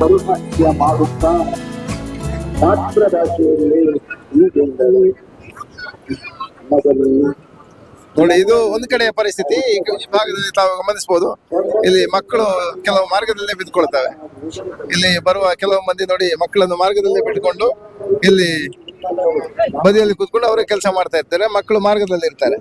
ಪರಿಹಾಸ್ಯ ಮಾಡುತ್ತಾ ಮಾತೃಭಾಷೆಯಲ್ಲಿ ಹೀಗೆಂದರೆ ಮೊದಲು ನೋಡಿ, ಇದು ಒಂದು ಕಡೆಯ ಪರಿಸ್ಥಿತಿ. ಈ ಭಾಗದಲ್ಲಿ ತಾವು ಗಮನಿಸಬಹುದು, ಇಲ್ಲಿ ಮಕ್ಕಳು ಕೆಲವು ಮಾರ್ಗದಲ್ಲೇ ಬಿದ್ದುಕೊಳ್ತವೆ. ಇಲ್ಲಿ ಬರುವ ಕೆಲವು ಮಂದಿ ನೋಡಿ, ಮಕ್ಕಳನ್ನು ಮಾರ್ಗದಲ್ಲೇ ಬಿಟ್ಟುಕೊಂಡು ಇಲ್ಲಿ ಬದಿಯಲ್ಲಿ ಕೂತ್ಕೊಂಡು ಅವರೇ ಕೆಲಸ ಮಾಡ್ತಾ ಇರ್ತಾರೆ. ಮಕ್ಕಳು ಮಾರ್ಗದಲ್ಲಿ ಇರ್ತಾರೆ.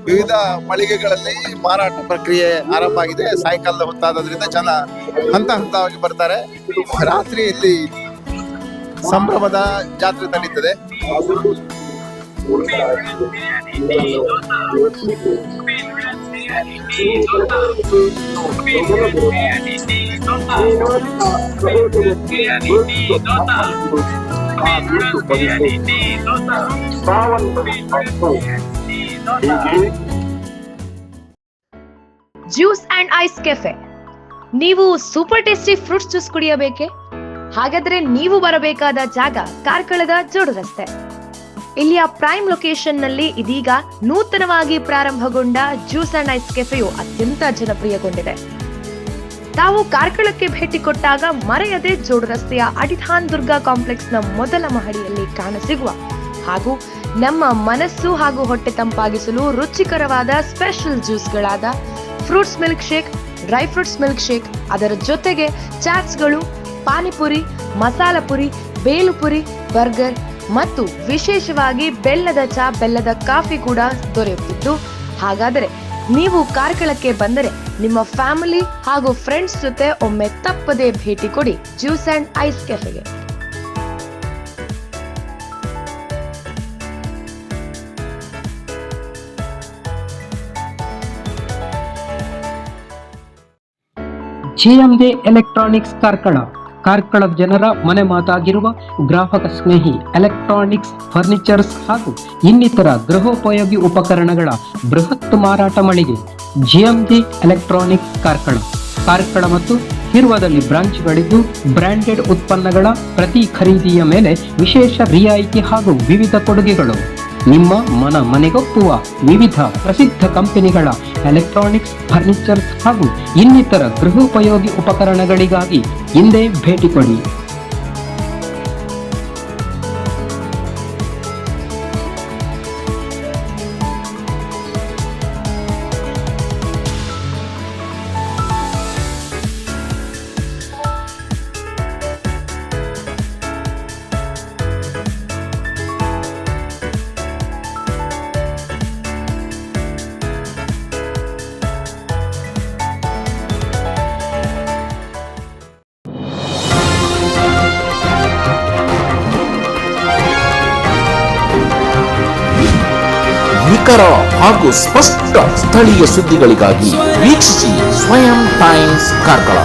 ವಿವಿಧ ಮಳಿಗೆಗಳಲ್ಲಿ ಮಾರಾಟ ಪ್ರಕ್ರಿಯೆ ಆರಂಭ ಆಗಿದೆ. ಸಾಯಂಕಾಲದ ಹೊತ್ತಾದ್ರಿಂದ ಜನ ಹಂತ ಹಂತವಾಗಿ ಬರ್ತಾರೆ. ರಾತ್ರಿ ಇಲ್ಲಿ ಸಂಭ್ರಮದ ಜಾತ್ರೆ ನಡೀತದೆ. Juice and ice cafe. ನೀವು ಸೂಪರ್ ಟೇಸ್ಟಿ ಫ್ರೂಟ್ಸ್ ಜ್ಯೂಸ್ ಕುಡಿಯಬೇಕೆ? ಹಾಗಾದ್ರೆ ನೀವು ಬರಬೇಕಾದ ಜಾಗ ಕಾರ್ಕಳದ ಜೋಡು ರಸ್ತೆ. ಇಲ್ಲಿಯ ಪ್ರೈಮ್ ಲೊಕೇಶನ್ ನಲ್ಲಿ ಇದೀಗ ನೂತನವಾಗಿ ಪ್ರಾರಂಭಗೊಂಡ ಜ್ಯೂಸ್ ಅಂಡ್ ಐಸ್ ಕೆಫೆಯು ಅತ್ಯಂತ ಜನಪ್ರಿಯಗೊಂಡಿದೆ. ತಾವು ಕಾರ್ಕಳಕ್ಕೆ ಭೇಟಿ ಕೊಟ್ಟಾಗ ಮರೆಯದೆ ಜೋಡು ರಸ್ತೆಯ ಅಡಿಧಾನ್ ದುರ್ಗಾ ಕಾಂಪ್ಲೆಕ್ಸ್ ನ ಮೊದಲ ಮಹಡಿಯಲ್ಲಿ ಕಾಣಸಿಗುವ ಹಾಗೂ ನಮ್ಮ ಮನಸ್ಸು ಹಾಗೂ ಹೊಟ್ಟೆ ತಂಪಾಗಿಸಲು ರುಚಿಕರವಾದ ಸ್ಪೆಷಲ್ ಜ್ಯೂಸ್ಗಳಾದ fruits milk shake, dry fruits milk shake, ಅದರ ಜೊತೆಗೆ ಚಾಟ್ಸ್ಗಳು, ಪಾನಿಪುರಿ, ಮಸಾಲ ಪುರಿ, ಬೇಲುಪುರಿ, ಬರ್ಗರ್ ಮತ್ತು ವಿಶೇಷವಾಗಿ ಬೆಲ್ಲದ ಚಾ, ಬೆಲ್ಲದ ಕಾಫಿ ಕೂಡ ದೊರೆಯುತ್ತಿದ್ದು, ಹಾಗಾದರೆ ನೀವು ಕಾರ್ಕಳಕ್ಕೆ ಬಂದರೆ ನಿಮ್ಮ ಫ್ಯಾಮಿಲಿ ಹಾಗೂ ಫ್ರೆಂಡ್ಸ್ ಜೊತೆ ಒಮ್ಮೆ ತಪ್ಪದೆ ಭೇಟಿ ಕೊಡಿ ಜ್ಯೂಸ್ ಅಂಡ್ ಐಸ್ ಕೆಫೆಗೆ. ಜಿಎಂಜೆ ಎಲೆಕ್ಟ್ರಾನಿಕ್ಸ್ ಕಾರ್ಕಳ ಜನರ ಮನೆ ಮಾತಾಗಿರುವ ಗ್ರಾಹಕ ಸ್ನೇಹಿ ಎಲೆಕ್ಟ್ರಾನಿಕ್ಸ್, ಫರ್ನಿಚರ್ಸ್ ಹಾಗೂ ಇನ್ನಿತರ ಗೃಹೋಪಯೋಗಿ ಉಪಕರಣಗಳ ಬೃಹತ್ ಮಾರಾಟ ಮಳಿಗೆ ಜಿಎಂಜೆ ಎಲೆಕ್ಟ್ರಾನಿಕ್ಸ್ ಕಾರ್ಕಳ ಮತ್ತು ಹಿರುವದಲ್ಲಿ ಬ್ರಾಂಚ್ಗಳಿದ್ದು, ಬ್ರಾಂಡೆಡ್ ಉತ್ಪನ್ನಗಳ ಪ್ರತಿ ಖರೀದಿಯ ಮೇಲೆ ವಿಶೇಷ ರಿಯಾಯಿತಿ ಹಾಗೂ ವಿವಿಧ ಕೊಡುಗೆಗಳು. ನಿಮ್ಮ ಮನೆಗೊಪ್ಪುವ ವಿವಿಧ ಪ್ರಸಿದ್ಧ ಕಂಪನಿಗಳ ಎಲೆಕ್ಟ್ರಾನಿಕ್ಸ್, ಫರ್ನಿಚರ್ಸ್ ಹಾಗೂ ಇನ್ನಿತರ ಗೃಹೋಪಯೋಗಿ ಉಪಕರಣಗಳಿಗಾಗಿ ಹಿಂದೆ ಭೇಟಿ ಕೊಡಿ. ನಿಖರ ಹಾಗೂ ಸ್ಪಷ್ಟ ಸ್ಥಳೀಯ ಸುದ್ದಿಗಳಿಗಾಗಿ ವೀಕ್ಷಿಸಿ ಸ್ವಯಂ ಟೈಮ್ಸ್ ಕಾರ್ಕಳ.